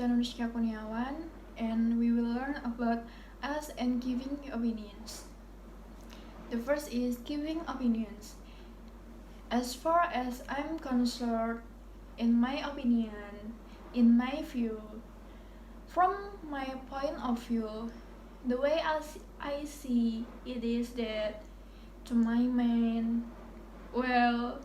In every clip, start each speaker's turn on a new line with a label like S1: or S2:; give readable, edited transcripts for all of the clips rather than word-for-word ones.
S1: Gita Kurniawan, and we will learn about us and giving opinions. The first is giving opinions. As far as I'm concerned, in my opinion, in my view, from my point of view, the way I see it is that to my mind, well,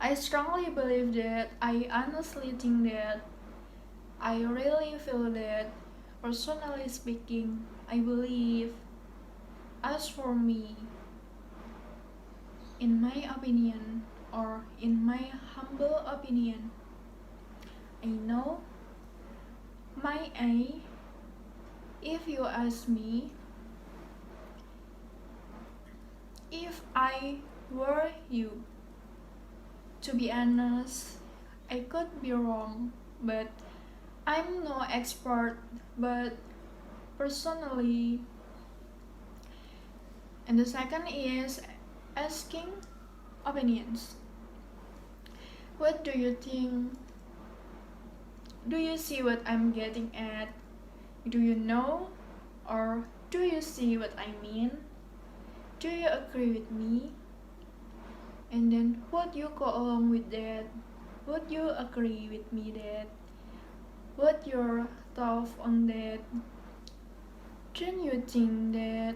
S1: I strongly believe that I honestly think that I really feel that personally speaking, I believe as for me, in my opinion or in my humble opinion, I know my aim, if you ask me, if I were you, to be honest, I could be wrong, but I'm no expert, but personally, and the second is asking opinions. What do you think? Do you see what I'm getting at? Do you know? Or do you see what I mean? Do you agree with me? And then would you go along with that? Would you agree with me that? What your thoughts on that? Don't you think that?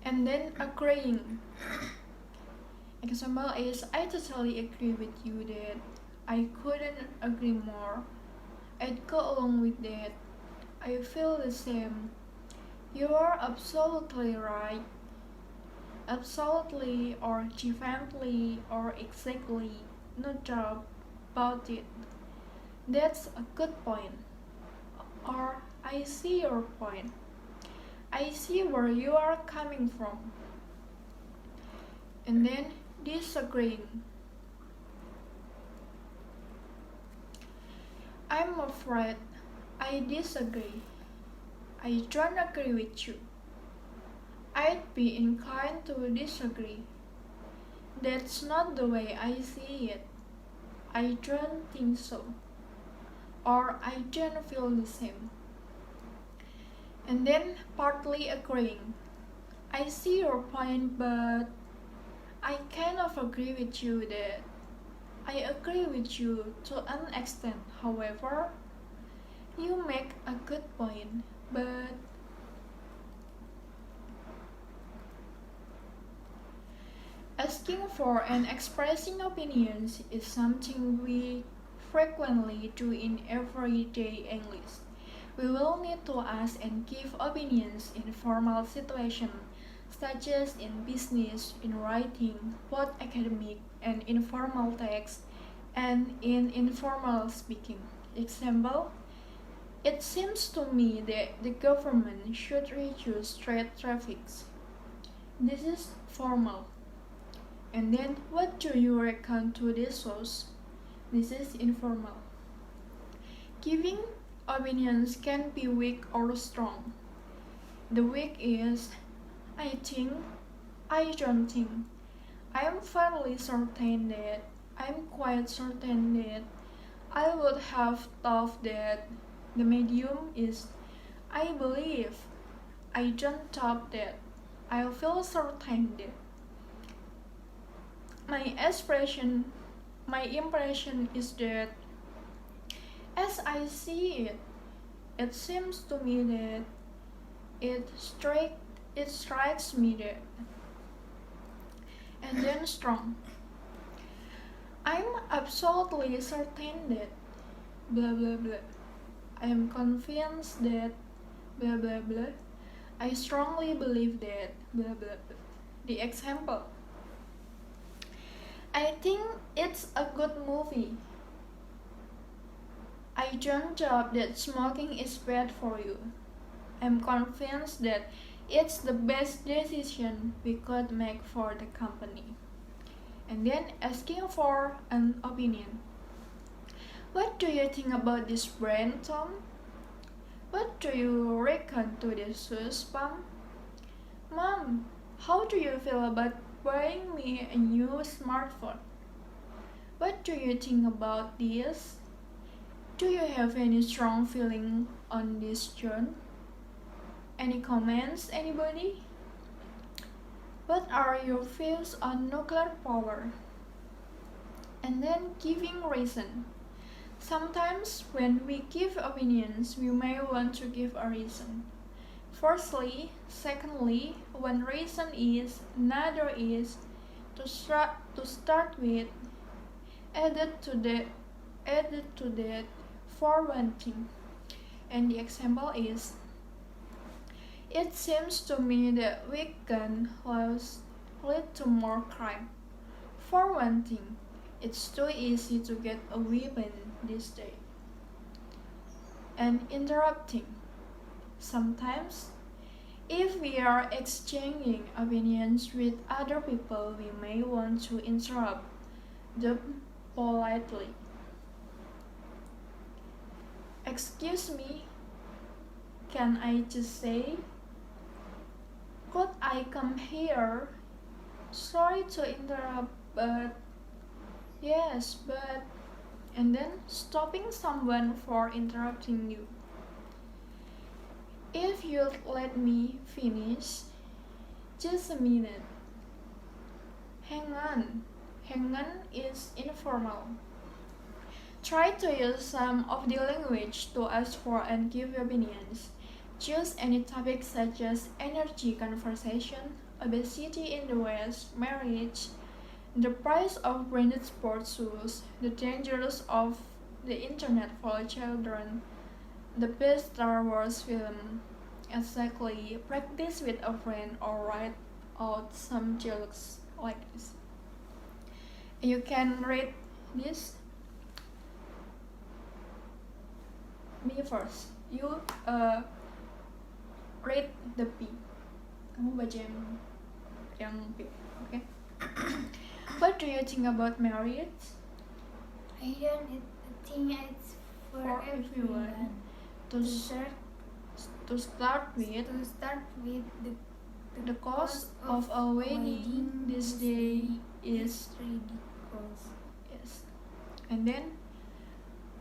S1: And then agreeing. Example is I totally agree with you that I couldn't agree more. I'd go along with that. I feel the same. You are absolutely right. Absolutely or definitely or exactly, no doubt about it. That's a good point. Or I see your point. I see where you are coming from. And then disagreeing. I'm afraid I disagree. I don't agree with you. I'd be inclined to disagree. That's not the way I see it. I don't think so. Or I don't feel the same. And then partly agreeing. I see your point, but I kind of agree with you that I agree with you to an extent. However, you make a good point, but asking for and expressing opinions is something we frequently do in everyday English. We will need to ask and give opinions in formal situations, such as in business, in writing, both academic and informal text, and in informal speaking. Example, it seems to me that the government should reduce trade traffics. This is formal. And then, what do you reckon to this source? This is informal. Giving opinions can be weak or strong. The weak is, I think, I don't think. I am fairly certain that, I'm quite certain that, I would have thought that. The medium is, I believe, I don't doubt that, I feel certain that. My impression is that as I see it, it seems to me that it strikes me that. And then strong. I'm absolutely certain that blah blah blah. I am convinced that blah blah blah. I strongly believe that blah blah blah. The example. I think it's a good movie. I don't doubt that smoking is bad for you. I'm convinced that it's the best decision we could make for the company. And then asking for an opinion. What do you think about this brand, Tom? What do you reckon to this shoes, Pam? Mom, how do you feel about buying me a new smartphone? What do you think about this? Do you have any strong feeling on this, John? Any comments, anybody? What are your views on nuclear power? And then giving reason. Sometimes when we give opinions, we may want to give a reason. Firstly, secondly, one reason is, another is, to start with, added to that for one thing. And the example is, it seems to me that weak gun laws lead to more crime. For one thing, it's too easy to get a weapon these days. And interrupting. Sometimes, if we are exchanging opinions with other people, we may want to interrupt them politely. Excuse me, can I just say? Could I come here? Sorry to interrupt, but yes, but. And then stopping someone for interrupting you. If you'd let me finish, just a minute. Hang on. Hang on is informal. Try to use some of the language to ask for and give opinions. Choose any topic such as energy conversation, obesity in the West, marriage, the price of branded sports shoes, the dangers of the internet for children, the best Star Wars film. Exactly. Practice with a friend or write out some jokes like this. You can read this. Me first. You read the B. Kamu baca yang B, okay? What do you think about marriage?
S2: I don't think it's for everyone.
S1: To start with, the cost of a wedding this day is
S2: ridiculous.
S1: yes. And then,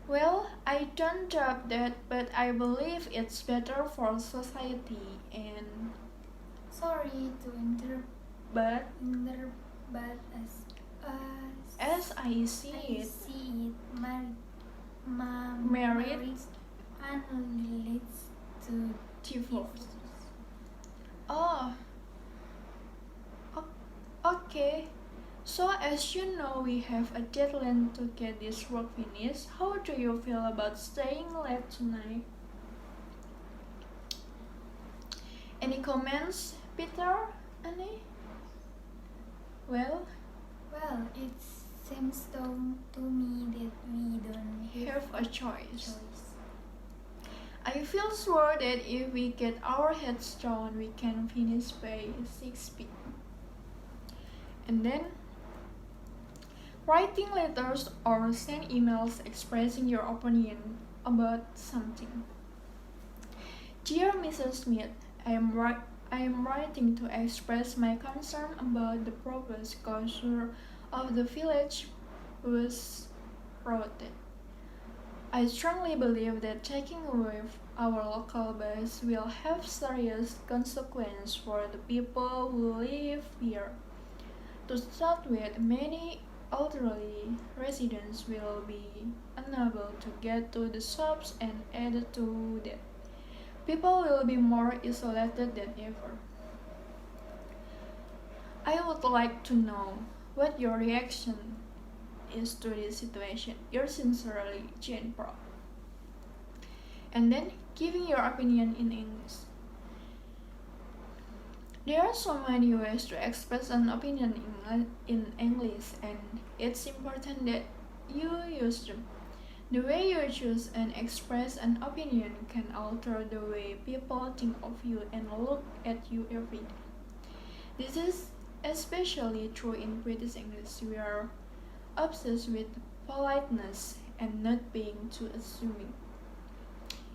S1: well, I don't doubt that, but I believe it's better for society and.
S2: Sorry to interrupt,
S1: But
S2: as
S1: I see it,
S2: marriage only leads to
S1: divorce. Oh, okay. So as you know, we have a deadline to get this work finished. How do you feel about staying late tonight? Any comments, Peter? Annie? Well,
S2: it seems to me that we don't
S1: have a choice. I feel sure that if we get our heads down, we can finish by 6 p.m. And then, writing letters or send emails expressing your opinion about something. Dear Mrs. Smith, I am writing to express my concern about the proposed closure of the village bus route. I strongly believe that taking away our local bus will have serious consequences for the people who live here. To start with, many elderly residents will be unable to get to the shops, and added to that, people will be more isolated than ever. I would like to know what your reaction is to this situation. Yours sincerely, Jane Pro. And then giving your opinion in English. There are so many ways to express an opinion in English, and it's important that you use them. The way you choose and express an opinion can alter the way people think of you and look at you every day. This is especially true in British English. We are obsessed with politeness and not being too assuming.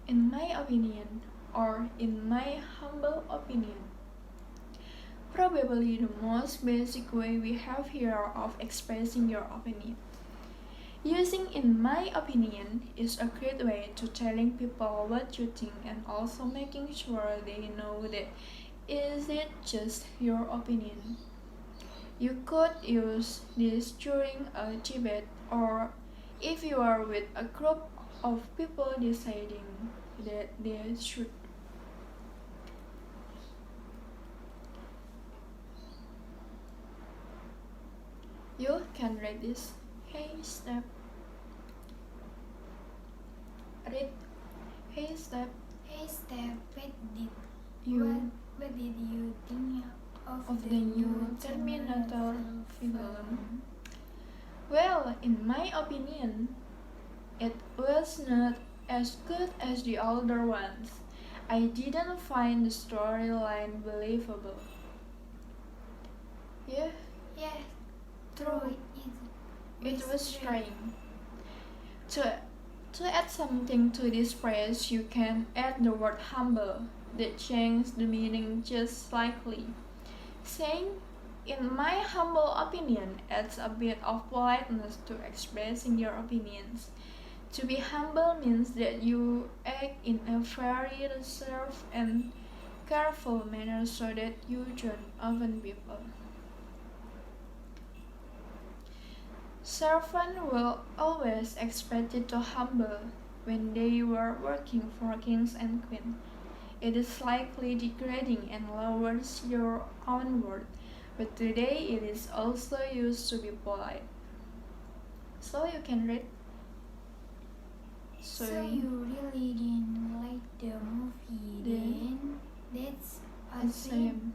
S1: In my opinion, or in my humble opinion, probably the most basic way we have here of expressing your opinion. Using "in my opinion" is a great way to telling people what you think and also making sure they know that is it just your opinion. You could use this during a debate or if you are with a group of people deciding that they should. You can read this. Hey Step. Read. Hey Step.
S2: Hey Steph,
S1: You
S2: what did you think
S1: of the new Terminator film? Well, in my opinion, it was not as good as the older ones. I didn't find the storyline believable. Yeah,
S2: Yes,
S1: true.
S2: It
S1: It was strange. To add something to this phrase, you can add the word humble that changes the meaning just slightly. Saying, "in my humble opinion," adds a bit of politeness to expressing your opinions. To be humble means that you act in a very reserved and careful manner so that you don't offend people. Servants were always expected to humble when they were working for kings and queens. It is slightly degrading and lowers your own worth, but today it is also used to be polite. So you can read.
S2: So you really didn't like the movie then? That's a shame.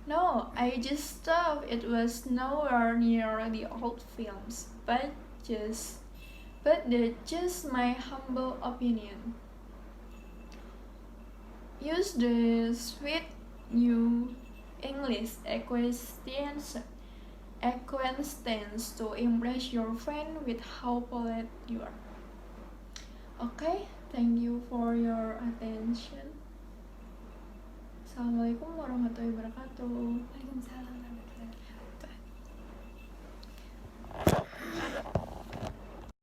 S1: No, I just thought it was nowhere near the old films, but that's just my humble opinion. Use the sweet new English acquaintance to impress your friend with how polite you are. Okay, thank you for your attention. Assalamualaikum warahmatullahi wabarakatuh.
S2: Waalaikumsalam warahmatullahi wabarakatuh.